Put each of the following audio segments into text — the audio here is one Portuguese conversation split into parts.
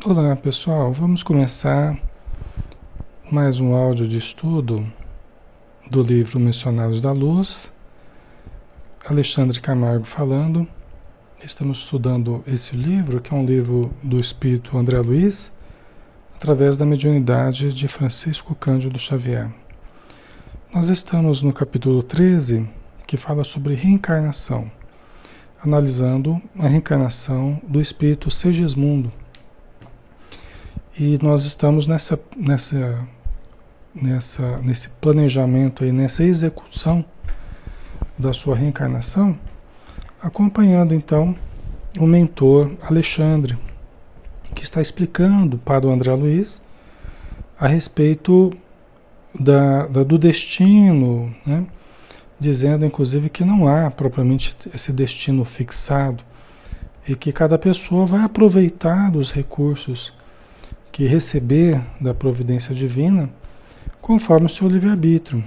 Olá pessoal, vamos começar mais um áudio de estudo do livro Missionários da Luz. Alexandre Camargo falando. Estamos estudando esse livro, que é um livro do espírito André Luiz, através da mediunidade de Francisco Cândido Xavier. Nós estamos no capítulo 13, que fala sobre reencarnação, analisando a reencarnação do espírito Segismundo. E nós estamos nesse planejamento aí, nessa execução da sua reencarnação, acompanhando então o mentor Alexandre, que está explicando para o André Luiz a respeito do destino, né? Dizendo inclusive que não há propriamente esse destino fixado e que cada pessoa vai aproveitar dos recursos que receber da providência divina conforme o seu livre-arbítrio.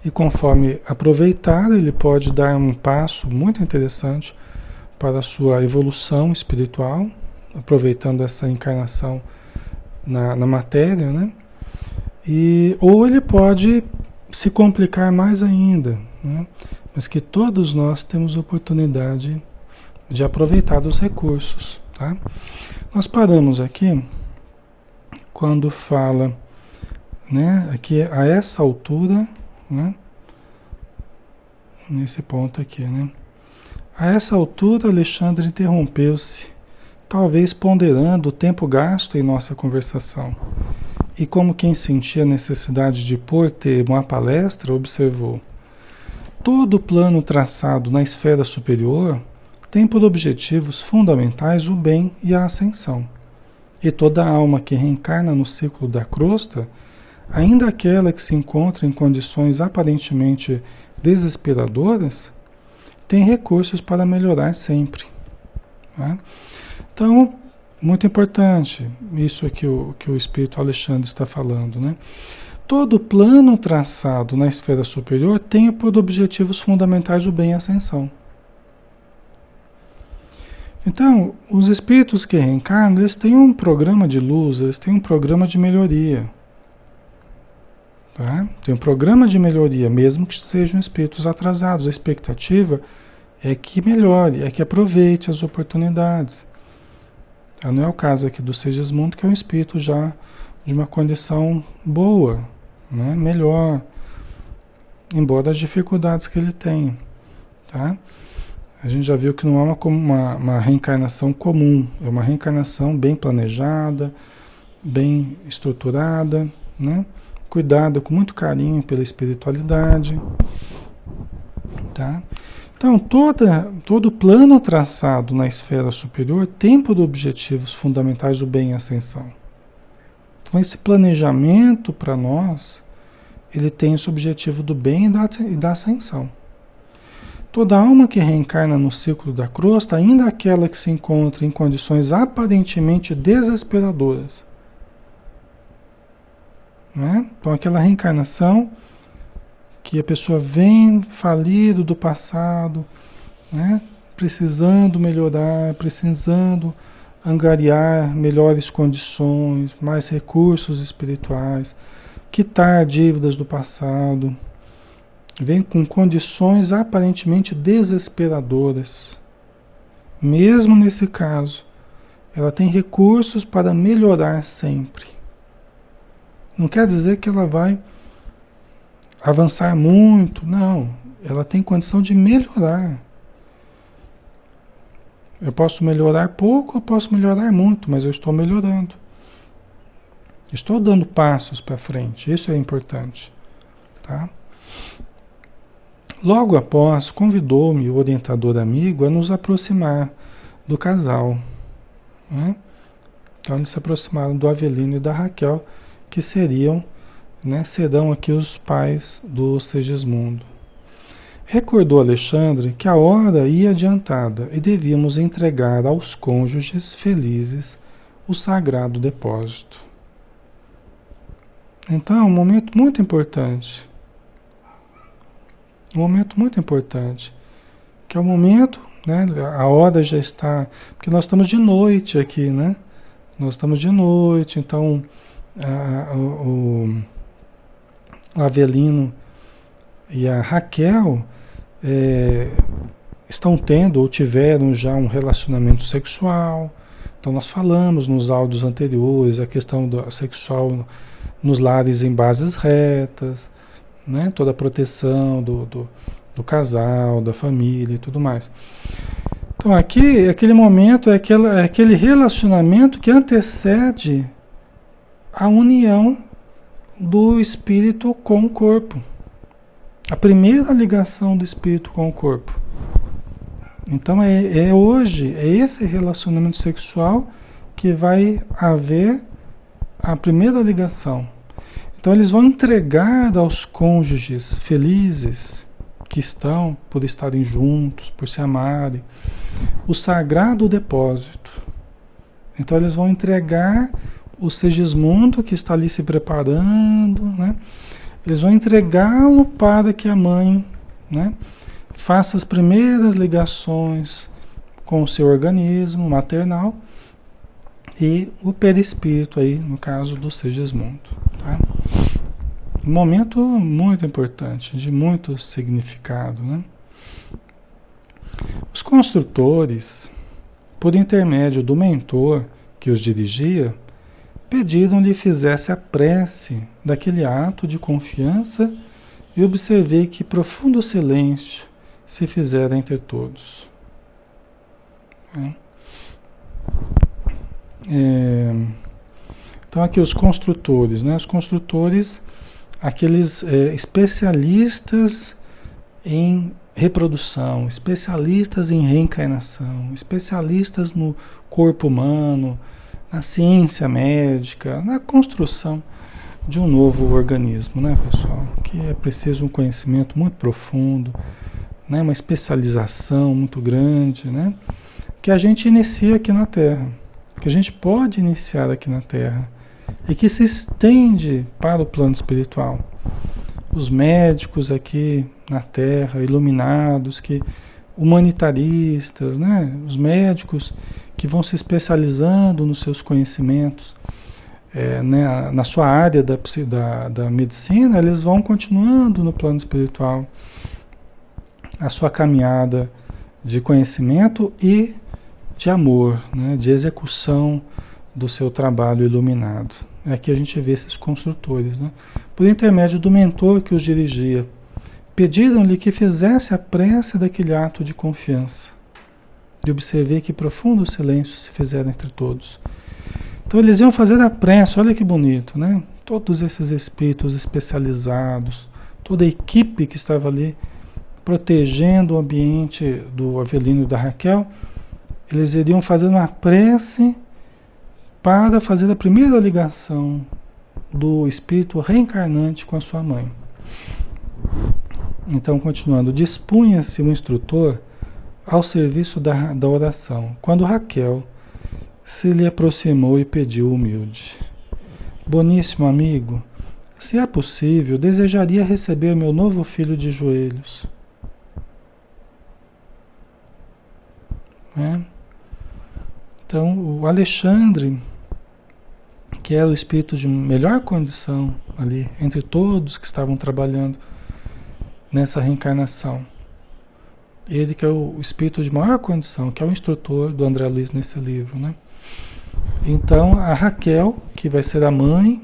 E conforme aproveitar, ele pode dar um passo muito interessante para a sua evolução espiritual, aproveitando essa encarnação na matéria, né? Ou ele pode se complicar mais ainda, né? Mas que todos nós temos oportunidade de aproveitar dos recursos, tá? Nós paramos aqui quando fala, né, aqui a essa altura, né, nesse ponto aqui, né? A essa altura, Alexandre interrompeu-se, talvez ponderando o tempo gasto em nossa conversação. E como quem sentia a necessidade de pôr termo à palestra, observou: todo o plano traçado na esfera superior tem por objetivos fundamentais o bem e a ascensão. E toda alma que reencarna no ciclo da crosta, ainda aquela que se encontra em condições aparentemente desesperadoras, tem recursos para melhorar sempre. Tá? Então, muito importante isso que o Espírito Alexandre está falando, né? Todo plano traçado na esfera superior tem por objetivos fundamentais o bem e a ascensão. Então, os espíritos que reencarnam, eles têm um programa de luz, eles têm um programa de melhoria. Tá? Tem um programa de melhoria, mesmo que sejam espíritos atrasados. A expectativa é que melhore, é que aproveite as oportunidades. Tá? Não é o caso aqui do Segismundo, que é um espírito já de uma condição boa, né? Melhor, embora as dificuldades que ele tenha. Tá? A gente já viu que não é uma reencarnação comum, é uma reencarnação bem planejada, bem estruturada, né? Cuidada com muito carinho pela espiritualidade. Tá? Então, todo plano traçado na esfera superior tem por objetivos fundamentais o bem e a ascensão. Então, esse planejamento para nós, ele tem esse objetivo do bem e da ascensão. Toda alma que reencarna no ciclo da crosta, ainda aquela que se encontra em condições aparentemente desesperadoras. Né? Então, aquela reencarnação que a pessoa vem falido do passado, né? Precisando melhorar, precisando angariar melhores condições, mais recursos espirituais, quitar dívidas do passado. Vem com condições aparentemente desesperadoras. Mesmo nesse caso, ela tem recursos para melhorar sempre. Não quer dizer que ela vai avançar muito, não. Ela tem condição de melhorar. Eu posso melhorar pouco, eu posso melhorar muito, mas eu estou melhorando. Estou dando passos para frente, isso é importante. Tá? Logo após, convidou-me o orientador amigo a nos aproximar do casal. Né? Então, eles se aproximaram do Avelino e da Raquel, que serão aqui os pais do Segismundo. Recordou Alexandre que a hora ia adiantada e devíamos entregar aos cônjuges felizes o sagrado depósito. Então, é um momento muito importante. Um momento muito importante, que é o momento, né? A hora já está, porque nós estamos de noite aqui, né? Nós estamos de noite, então o Avelino e a Raquel estão tendo ou tiveram já um relacionamento sexual. Então nós falamos nos áudios anteriores a questão sexual nos lares em bases retas, né? Toda a proteção do casal, da família e tudo mais. Então aqui, aquele momento é aquele relacionamento que antecede a união do espírito com o corpo. A primeira ligação do espírito com o corpo. Então hoje, é esse relacionamento sexual que vai haver a primeira ligação. Então eles vão entregar aos cônjuges felizes que estão por estarem juntos, por se amarem, o sagrado depósito. Então eles vão entregar o Segismundo que está ali se preparando, né? Eles vão entregá-lo para que a mãe, né, faça as primeiras ligações com o seu organismo maternal e o perispírito aí, no caso do Segismundo, tá? Um momento muito importante, de muito significado, né? Os construtores, por intermédio do mentor que os dirigia, pediram-lhe fizesse a prece daquele ato de confiança e observei que profundo silêncio se fizera entre todos. Então aqui os construtores, né? Os construtores, aqueles especialistas em reprodução, especialistas em reencarnação, especialistas no corpo humano, na ciência médica, na construção de um novo organismo, né, pessoal? Que é preciso um conhecimento muito profundo, né, uma especialização muito grande, né, que a gente inicia aqui na Terra, que a gente pode iniciar aqui na Terra e que se estende para o plano espiritual. Os médicos aqui na Terra, iluminados, que humanitaristas, né, os médicos que vão se especializando nos seus conhecimentos, né, na sua área da medicina, eles vão continuando no plano espiritual a sua caminhada de conhecimento e de amor, né, de execução do seu trabalho iluminado. Aqui a gente vê esses construtores, né, por intermédio do mentor que os dirigia. Pediram-lhe que fizesse a prece daquele ato de confiança. E observei que profundo silêncio se fizera entre todos. Então eles iam fazer a prece, olha que bonito, né? Todos esses espíritos especializados, toda a equipe que estava ali protegendo o ambiente do Avelino e da Raquel, eles iriam fazer uma prece para fazer a primeira ligação do espírito reencarnante com a sua mãe. Então, continuando, dispunha-se o instrutor ao serviço da oração, quando Raquel se lhe aproximou e pediu humilde: boníssimo amigo, se é possível, desejaria receber meu novo filho de joelhos. Então, o Alexandre, que era o espírito de melhor condição ali, entre todos que estavam trabalhando nessa reencarnação, ele que é o espírito de maior condição, que é o instrutor do André Luiz nesse livro, né? Então a Raquel, que vai ser a mãe,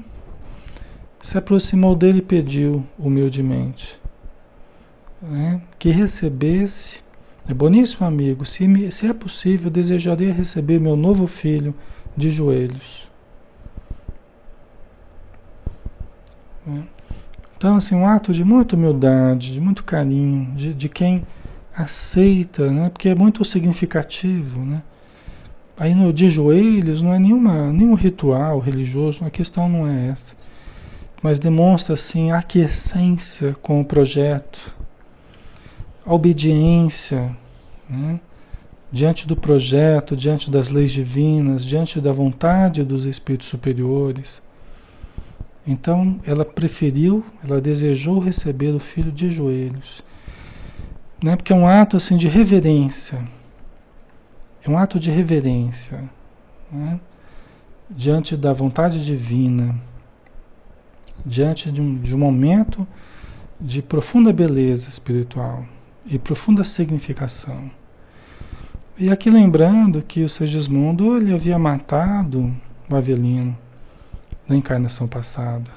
se aproximou dele e pediu humildemente, né, que recebesse, boníssimo amigo, se é possível, desejaria receber meu novo filho de joelhos. Então, assim, um ato de muita humildade, de muito carinho, de quem aceita, né? Porque é muito significativo, né? Aí no de joelhos não é nenhum ritual religioso, a questão não é essa. Mas demonstra, assim, a aquiescência com o projeto, a obediência, né? Diante do projeto, diante das leis divinas, diante da vontade dos espíritos superiores. Então, ela desejou receber o filho de joelhos, né? Porque é um ato assim de reverência, é um ato de reverência, né? diante da vontade divina, diante de um momento de profunda beleza espiritual e profunda significação. E aqui lembrando que o Segismundo ele havia matado o Avelino na encarnação passada.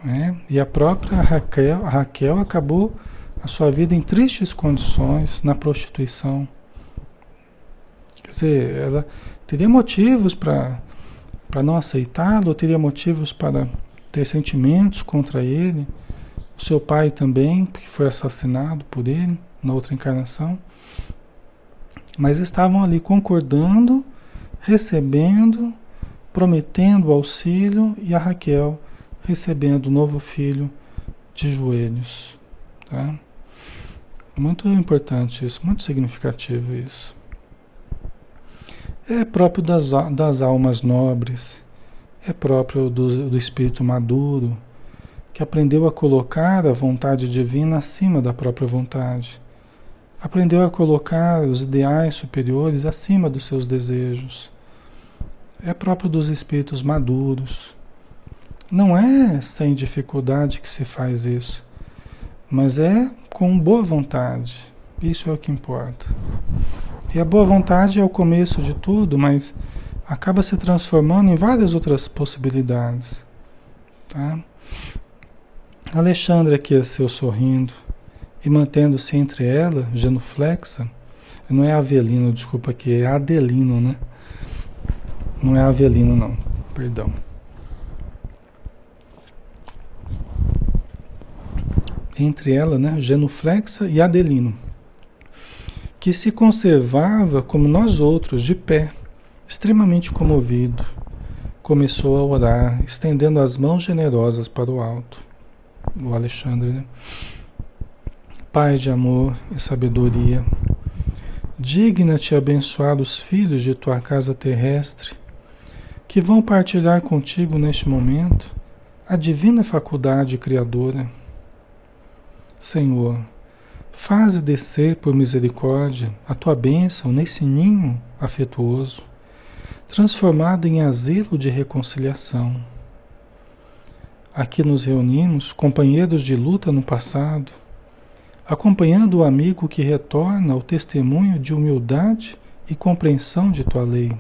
Né? E a própria Raquel acabou a sua vida em tristes condições na prostituição. Quer dizer, ela teria motivos para não aceitá-lo, teria motivos para ter sentimentos contra ele. O seu pai também, que foi assassinado por ele na outra encarnação. Mas estavam ali concordando, recebendo, prometendo auxílio, e a Raquel recebendo o novo filho de joelhos. Tá? Muito importante isso, muito significativo isso. É próprio das almas nobres, é próprio do espírito maduro, que aprendeu a colocar a vontade divina acima da própria vontade. Aprendeu a colocar os ideais superiores acima dos seus desejos. É próprio dos espíritos maduros. Não é sem dificuldade que se faz isso, mas é com boa vontade. Isso é o que importa. E a boa vontade é o começo de tudo, mas acaba se transformando em várias outras possibilidades. Tá? Alexandre aqui, seu sorrindo e mantendo-se entre ela, genuflexa. Não é Avelino, desculpa aqui, é Adelino, né? Não é Avelino, não, perdão. Entre ela, né, genuflexa e Adelino, que se conservava como nós outros, de pé, extremamente comovido, começou a orar, estendendo as mãos generosas para o alto. O Alexandre, né? Pai de amor e sabedoria, digna-te abençoar os filhos de tua casa terrestre, que vão partilhar contigo neste momento a divina faculdade criadora. Senhor, faze descer por misericórdia a tua bênção nesse ninho afetuoso, transformado em asilo de reconciliação. Aqui nos reunimos, companheiros de luta no passado, acompanhando o amigo que retorna ao testemunho de humildade e compreensão de tua lei.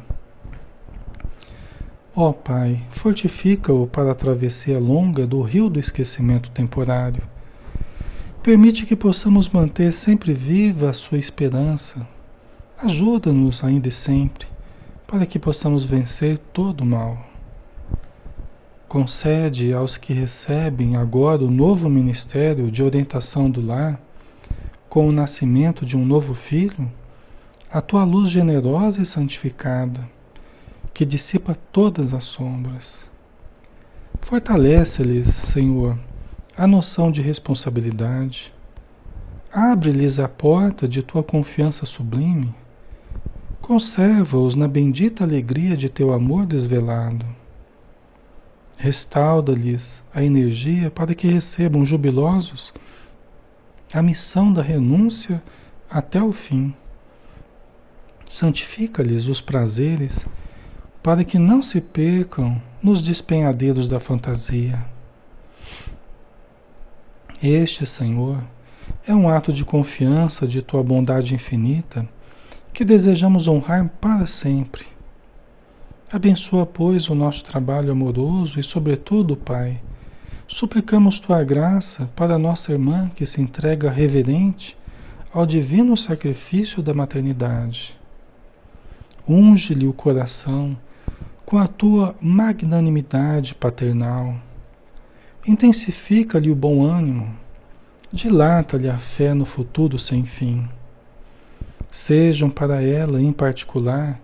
Ó Pai, fortifica-o para a travessia longa do rio do esquecimento temporário. Permite que possamos manter sempre viva a sua esperança. Ajuda-nos ainda e sempre, para que possamos vencer todo o mal. Concede aos que recebem agora o novo ministério de orientação do lar, com o nascimento de um novo filho, a tua luz generosa e santificada, que dissipa todas as sombras. Fortalece-lhes, Senhor, a noção de responsabilidade. Abre-lhes a porta de tua confiança sublime. Conserva-os na bendita alegria de teu amor desvelado. Restaura-lhes a energia para que recebam jubilosos a missão da renúncia até o fim. Santifica-lhes os prazeres para que não se percam nos despenhadeiros da fantasia. Este, Senhor, é um ato de confiança de tua bondade infinita que desejamos honrar para sempre. Abençoa, pois, o nosso trabalho amoroso e, sobretudo, Pai, suplicamos tua graça para a nossa irmã que se entrega reverente ao divino sacrifício da maternidade. Unge-lhe o coração com a tua magnanimidade paternal. Intensifica-lhe o bom ânimo. Dilata-lhe a fé no futuro sem fim. Sejam para ela, em particular,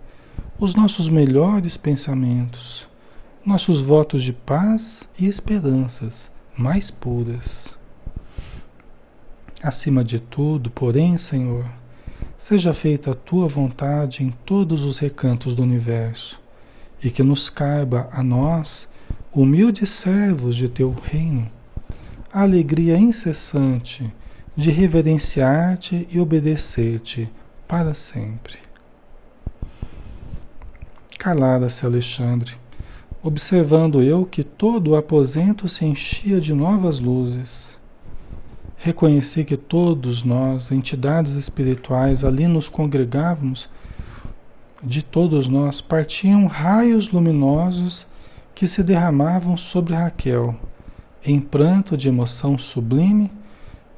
os nossos melhores pensamentos, nossos votos de paz e esperanças mais puras. Acima de tudo, porém, Senhor, seja feita a tua vontade em todos os recantos do universo, e que nos caiba a nós, humildes servos de teu reino, a alegria incessante de reverenciar-te e obedecer-te para sempre. calara-se Alexandre, observando eu que todo o aposento se enchia de novas luzes. Reconheci que todos nós, entidades espirituais, ali nos congregávamos, de todos nós partiam raios luminosos que se derramavam sobre Raquel, em pranto de emoção sublime,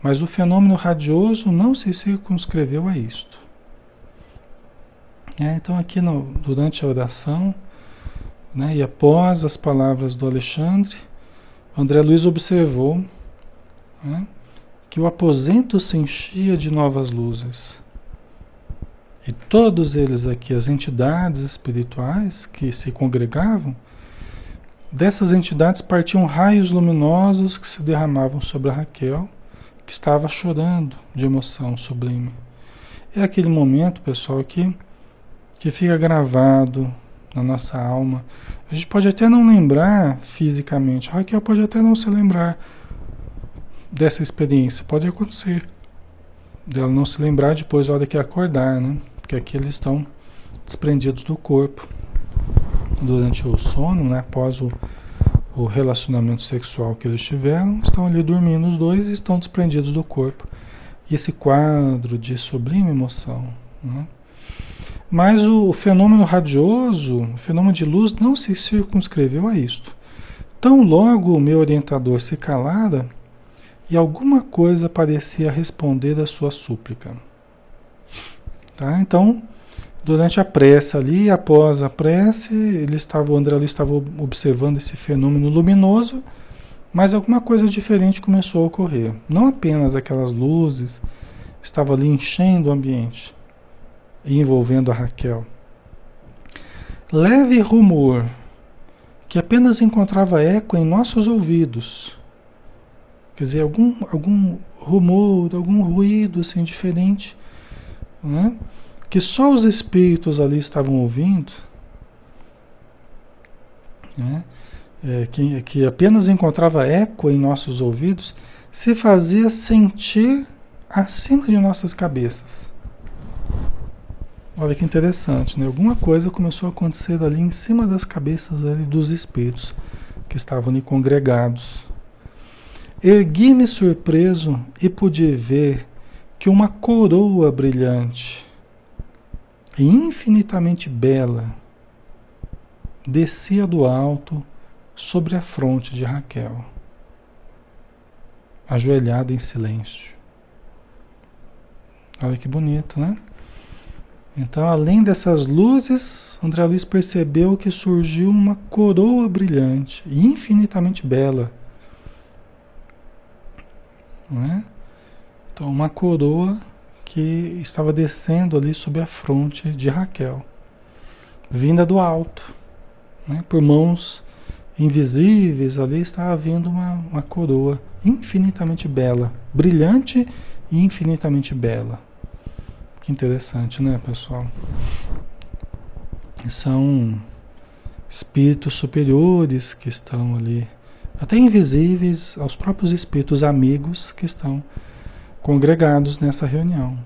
mas o fenômeno radioso não se circunscreveu a isto. Então aqui durante a oração, né, e após as palavras do Alexandre, André Luiz observou, né, que o aposento se enchia de novas luzes. E todos eles aqui, as entidades espirituais que se congregavam, dessas entidades partiam raios luminosos que se derramavam sobre a Raquel, que estava chorando de emoção sublime. É aquele momento, pessoal, que fica gravado na nossa alma. A gente pode até não lembrar fisicamente, a Raquel pode até não se lembrar dessa experiência, pode acontecer dela não se lembrar depois, na hora que acordar, né? Porque aqui eles estão desprendidos do corpo durante o sono, né? Após o relacionamento sexual que eles tiveram, estão ali dormindo os dois e estão desprendidos do corpo. E esse quadro de sublime emoção, né? Mas o fenômeno radioso, o fenômeno de luz, não se circunscreveu a isto. Tão logo o meu orientador se calara, e alguma coisa parecia responder à sua súplica. Tá? Então, durante a prece ali, após a prece, o André Luiz estava observando esse fenômeno luminoso, mas alguma coisa diferente começou a ocorrer. Não apenas aquelas luzes estavam ali enchendo o ambiente e envolvendo a Raquel. Leve rumor que apenas encontrava eco em nossos ouvidos. Quer dizer, algum rumor, algum ruído assim diferente, né? Que só os espíritos ali estavam ouvindo, né? Que apenas encontrava eco em nossos ouvidos, se fazia sentir acima de nossas cabeças. Olha que interessante, né? Alguma coisa começou a acontecer ali em cima das cabeças ali dos espíritos que estavam ali congregados. Ergui-me surpreso e pude ver que uma coroa brilhante e infinitamente bela descia do alto sobre a fronte de Raquel, ajoelhada em silêncio. Olha que bonito, né? Então, além dessas luzes, André Luiz percebeu que surgiu uma coroa brilhante e infinitamente bela. Não é? Então, uma coroa que estava descendo ali sob a fronte de Raquel, vinda do alto, né? Por mãos invisíveis ali estava vindo uma coroa infinitamente bela, brilhante e infinitamente bela. Que interessante, né, pessoal? São espíritos superiores que estão ali, até invisíveis aos próprios espíritos amigos que estão congregados nessa reunião.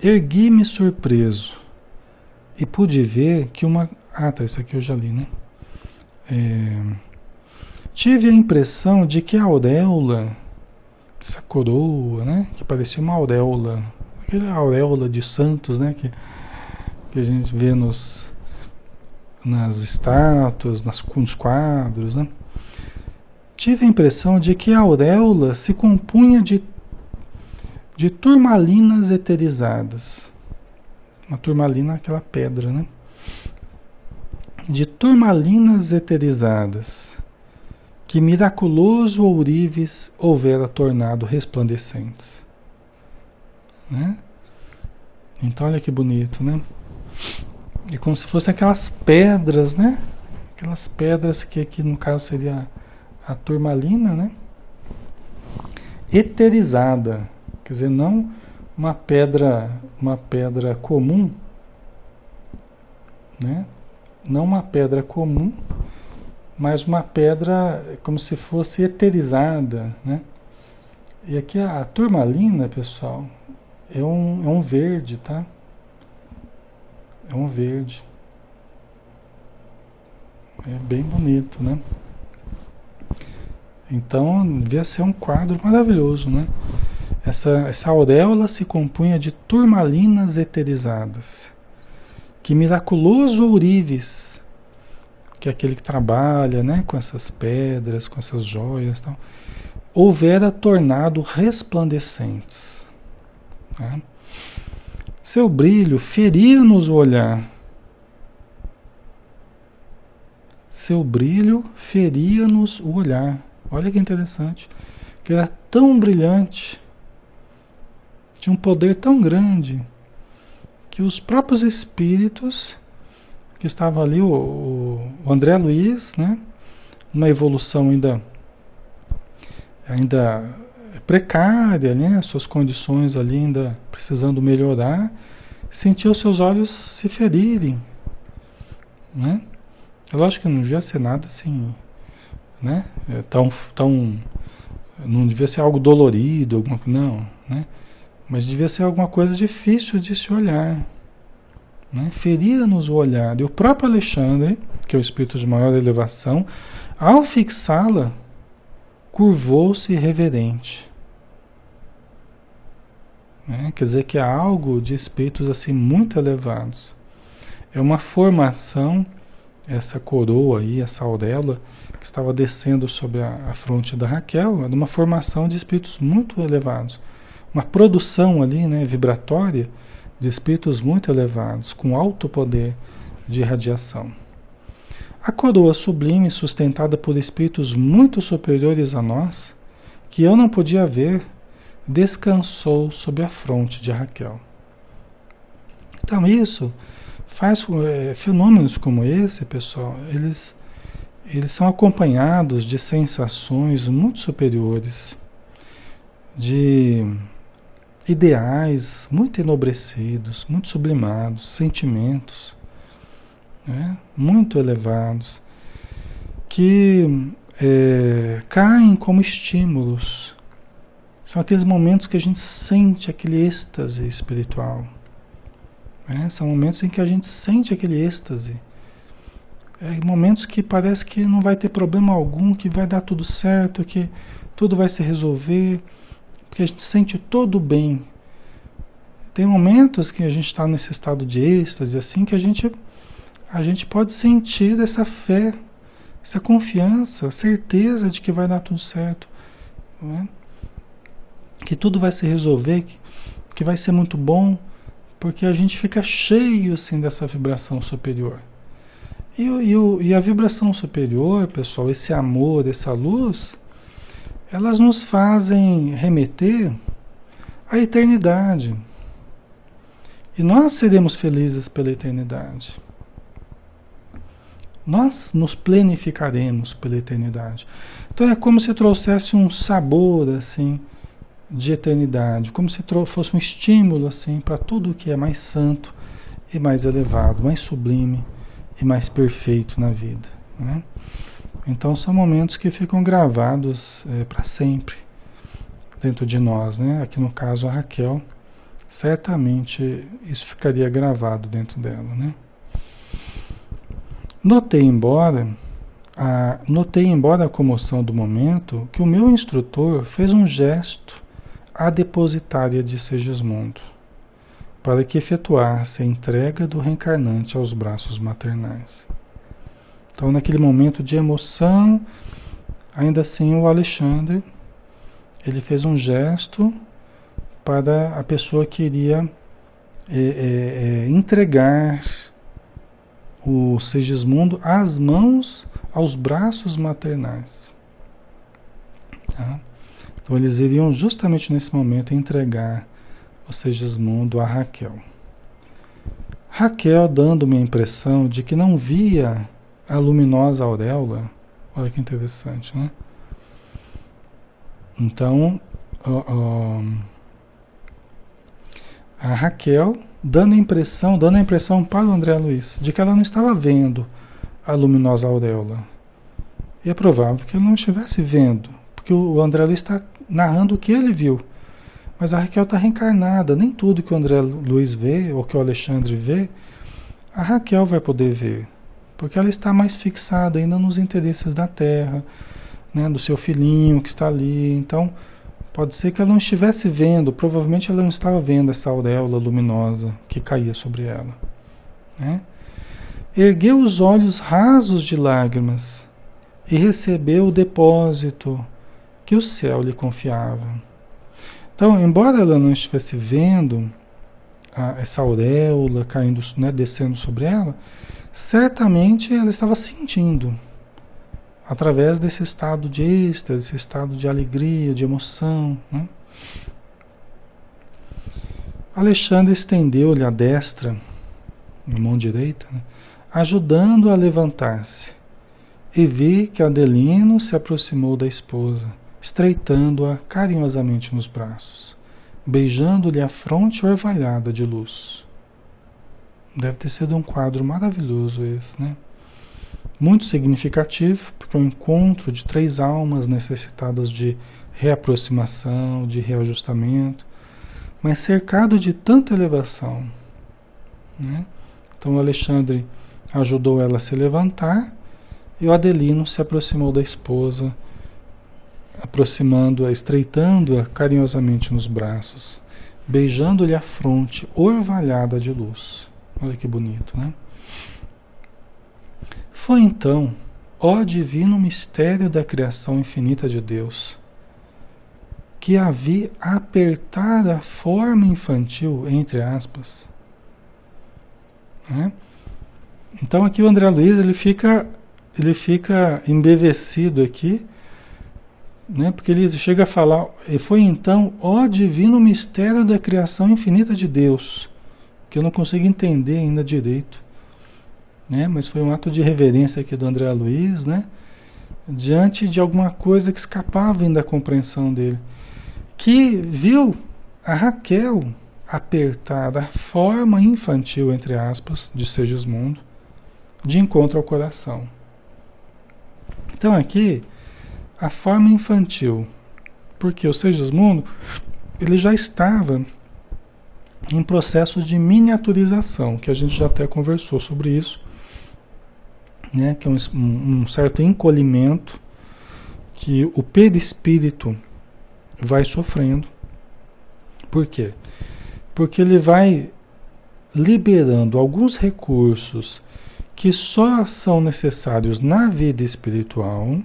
Ergui-me surpreso e pude ver que uma... isso aqui eu já li, né? Tive a impressão de que a auréola, essa coroa, né? Que parecia uma auréola, aquela auréola de santos, né? Que a gente vê nas estátuas, nos quadros, né? Tive a impressão de que a auréola se compunha de turmalinas eterizadas. Uma turmalina é aquela pedra, né? De turmalinas eterizadas, que miraculoso ourives houvera tornado resplandecentes. Né? Então olha que bonito, né? É como se fossem aquelas pedras, né? Aquelas pedras que aqui no caso seria a turmalina, né? Eterizada, quer dizer, não uma pedra comum, né? Não uma pedra comum, mas uma pedra como se fosse eterizada, né? E aqui a turmalina, pessoal, é um verde, tá? É um verde. É bem bonito, né? Então, devia ser um quadro maravilhoso, né? Essa auréola se compunha de turmalinas eterizadas. Que miraculoso ourives, que é aquele que trabalha, né, com essas pedras, com essas joias e tal, houvera tornado resplandecentes. Tá? Seu brilho feria-nos o olhar. Seu brilho feria-nos o olhar. Olha que interessante. Que era tão brilhante, tinha um poder tão grande, que os próprios espíritos que estavam ali, o André Luiz, né, uma evolução ainda precária, né, suas condições ali ainda precisando melhorar, sentiu seus olhos se ferirem, né? É lógico que não devia ser nada assim, né, tão não devia ser algo dolorido, não, né? Mas devia ser alguma coisa difícil de se olhar, né? Feria-nos o olhar. E o próprio Alexandre, que é o espírito de maior elevação, ao fixá-la, curvou-se reverente. Né? Quer dizer que é algo de espíritos assim muito elevados. É uma formação, essa coroa aí, essa auréola, que estava descendo sobre a fronte da Raquel, é uma formação de espíritos muito elevados. Uma produção ali, né, vibratória, de espíritos muito elevados, com alto poder de radiação. A coroa sublime, sustentada por espíritos muito superiores a nós, que eu não podia ver, descansou sobre a fronte de Raquel. Então isso faz fenômenos como esse, pessoal, eles são acompanhados de sensações muito superiores, de ideais muito enobrecidos, muito sublimados, sentimentos, né, muito elevados, que caem como estímulos. São aqueles momentos que a gente sente aquele êxtase espiritual. Né? São momentos em que a gente sente aquele êxtase. Momentos que parece que não vai ter problema algum, que vai dar tudo certo, que tudo vai se resolver, porque a gente sente todo o bem. Tem momentos que a gente está nesse estado de êxtase, assim, que a gente pode sentir essa fé, essa confiança, certeza de que vai dar tudo certo, né? Que tudo vai se resolver, que vai ser muito bom, porque a gente fica cheio assim dessa vibração superior. E a vibração superior, pessoal, esse amor, essa luz, elas nos fazem remeter à eternidade. E nós seremos felizes pela eternidade. Nós nos planificaremos pela eternidade. Então é como se trouxesse um sabor assim de eternidade, como se fosse um estímulo assim para tudo que é mais santo e mais elevado, mais sublime e mais perfeito na vida, né? Então são momentos que ficam gravados para sempre dentro de nós, né? Aqui no caso a Raquel, certamente isso ficaria gravado dentro dela, né? Notei embora a comoção do momento, que o meu instrutor fez um gesto à depositária de Segismundo, para que efetuasse a entrega do reencarnante aos braços maternais. Então, naquele momento de emoção, ainda assim o Alexandre, ele fez um gesto para a pessoa que iria entregar o Segismundo às mãos, aos braços maternais. Tá? Então eles iriam justamente nesse momento entregar o Segismundo a Raquel. Raquel dando-me a impressão de que não via a luminosa auréola. Olha que interessante, né? Então, a Raquel dando a impressão para o André Luiz de que ela não estava vendo a luminosa auréola. E é provável que ele não estivesse vendo, porque o André Luiz está narrando o que ele viu. Mas a Raquel está reencarnada, nem tudo que o André Luiz vê, ou que o Alexandre vê, A Raquel vai poder ver, porque ela está mais fixada ainda nos interesses da terra, né, do seu filhinho que está ali. Então, pode ser que ela não estivesse vendo, provavelmente ela não estava vendo essa auréola luminosa que caía sobre ela, né? Ergueu os olhos rasos de lágrimas e recebeu o depósito que o céu lhe confiava. Então, embora ela não estivesse vendo essa auréola caindo, né, descendo sobre ela, certamente ela estava sentindo, através desse estado de êxtase, esse estado de alegria, de emoção, né? Alexandre estendeu-lhe a destra, a mão direita, né, ajudando-a a levantar-se, e vi que Adelino se aproximou da esposa, estreitando-a carinhosamente nos braços, beijando-lhe a fronte orvalhada de luz. Deve ter sido um quadro maravilhoso esse, né? Muito significativo, porque é um encontro de 3 almas necessitadas de reaproximação, de reajustamento, mas cercado de tanta elevação, né? Então o Alexandre ajudou ela a se levantar e o Adelino se aproximou da esposa, aproximando-a, estreitando-a carinhosamente nos braços, beijando-lhe a fronte orvalhada de luz. Olha que bonito, né? Foi então, ó divino mistério da criação infinita de Deus, que a vi apertar a forma infantil, entre aspas, né? Então aqui o André Luiz ele fica embevecido aqui, né? Porque ele chega a falar, e foi então, ó divino mistério da criação infinita de Deus, que eu não consigo entender ainda direito, né? Mas foi um ato de reverência aqui do André Luiz, né? Diante de alguma coisa que escapava ainda da compreensão dele, que viu a Raquel apertar a forma infantil, entre aspas, de Segismundo, de encontro ao coração. Então aqui, a forma infantil, porque o Segismundo, ele já estava em processo de miniaturização, que a gente já até conversou sobre isso, né? Que é um certo encolhimento que o perispírito vai sofrendo. Por quê? Porque ele vai liberando alguns recursos que só são necessários na vida espiritual,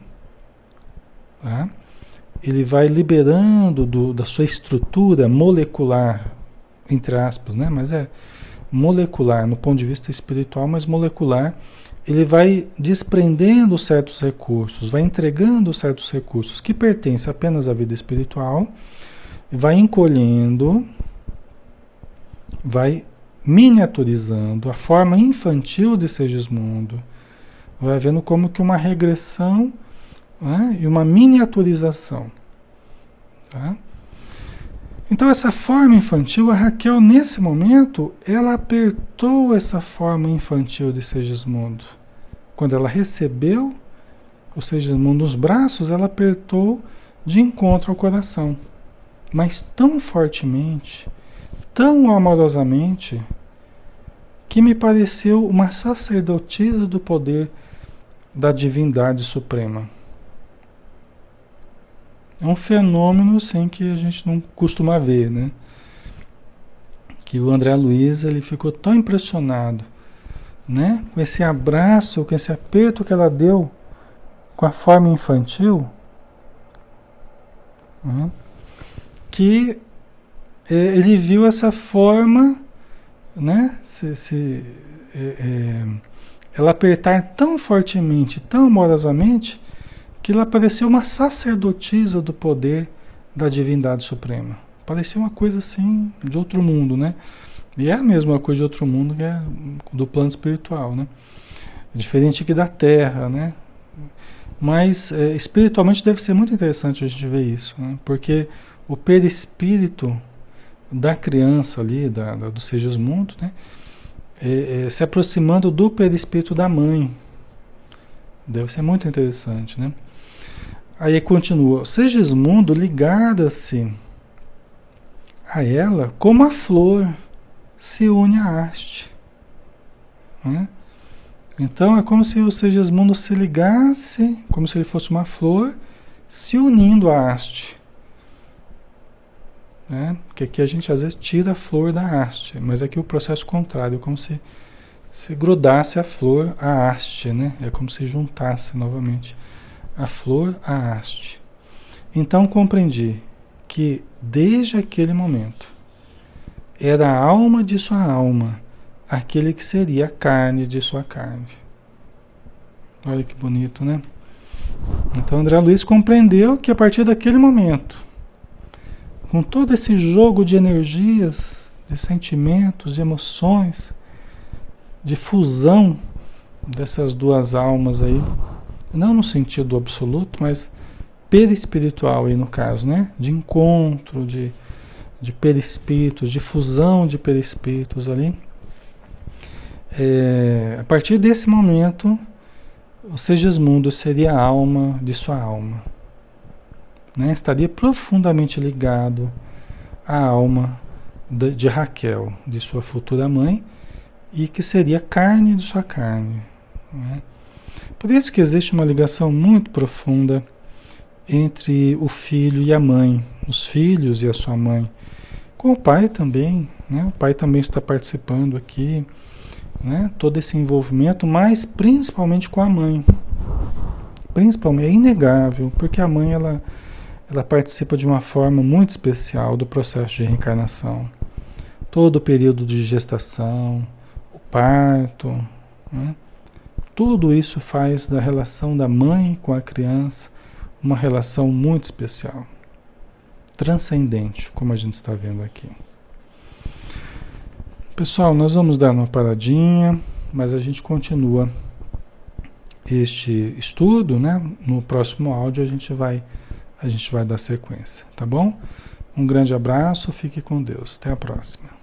tá? Ele vai liberando da sua estrutura molecular, entre aspas, né? Mas é molecular no ponto de vista espiritual, mas molecular. Ele vai desprendendo certos recursos, vai entregando certos recursos que pertencem apenas à vida espiritual, vai encolhendo, vai miniaturizando a forma infantil de Segismundo, vai havendo como que uma regressão, né, e uma miniaturização, tá? Então essa forma infantil, a Raquel nesse momento, ela apertou essa forma infantil de Segismundo. Quando ela recebeu o Segismundo nos braços, ela apertou de encontro ao coração, mas tão fortemente, tão amorosamente, que me pareceu uma sacerdotisa do poder da divindade suprema. É um fenômeno assim que a gente não costuma ver, né? Que o André Luiz ele ficou tão impressionado, né? Com esse abraço, com esse aperto que ela deu com a forma infantil, né? Que ele viu essa forma, né? Ela apertar tão fortemente, tão amorosamente, que ela pareceu uma sacerdotisa do poder da divindade suprema. Parecia uma coisa assim de outro mundo, né? E é a mesma coisa de outro mundo, que é do plano espiritual, né? Diferente aqui da Terra, né? Mas espiritualmente deve ser muito interessante a gente ver isso, né? Porque o perispírito da criança ali, do Segismundo, né? Se aproximando do perispírito da mãe. Deve ser muito interessante, né? Aí continua, Segismundo ligada-se a ela como a flor se une à haste. né? Então é como se o Segismundo se ligasse, como se ele fosse uma flor, se unindo à haste. Né? Porque aqui a gente às vezes tira a flor da haste, mas aqui o processo contrário, como se grudasse a flor à haste, né? É como se juntasse novamente a flor à haste. Então compreendi que desde aquele momento era a alma de sua alma, aquele que seria a carne de sua carne. Olha que bonito, né? Então André Luiz compreendeu que a partir daquele momento, com todo esse jogo de energias, de sentimentos, de emoções, de fusão dessas duas almas aí, não no sentido absoluto, mas perispiritual aí no caso, né? De encontro, de perispíritos, de fusão de perispíritos ali. A partir desse momento, o Segismundo seria a alma de sua alma, né? Estaria profundamente ligado à alma de Raquel, de sua futura mãe, e que seria carne de sua carne, né? Por isso que existe uma ligação muito profunda entre o filho e a mãe, os filhos e a sua mãe, com o pai também, né? O pai também está participando aqui, né? Todo esse envolvimento, mas principalmente com a mãe. Principalmente, é inegável, porque a mãe ela participa de uma forma muito especial do processo de reencarnação. Todo o período de gestação, o parto, né? Tudo isso faz da relação da mãe com a criança uma relação muito especial, transcendente, como a gente está vendo aqui. Pessoal, nós vamos dar uma paradinha, mas a gente continua este estudo, né? No próximo áudio a gente vai dar sequência, tá bom? Um grande abraço, fique com Deus. Até a próxima.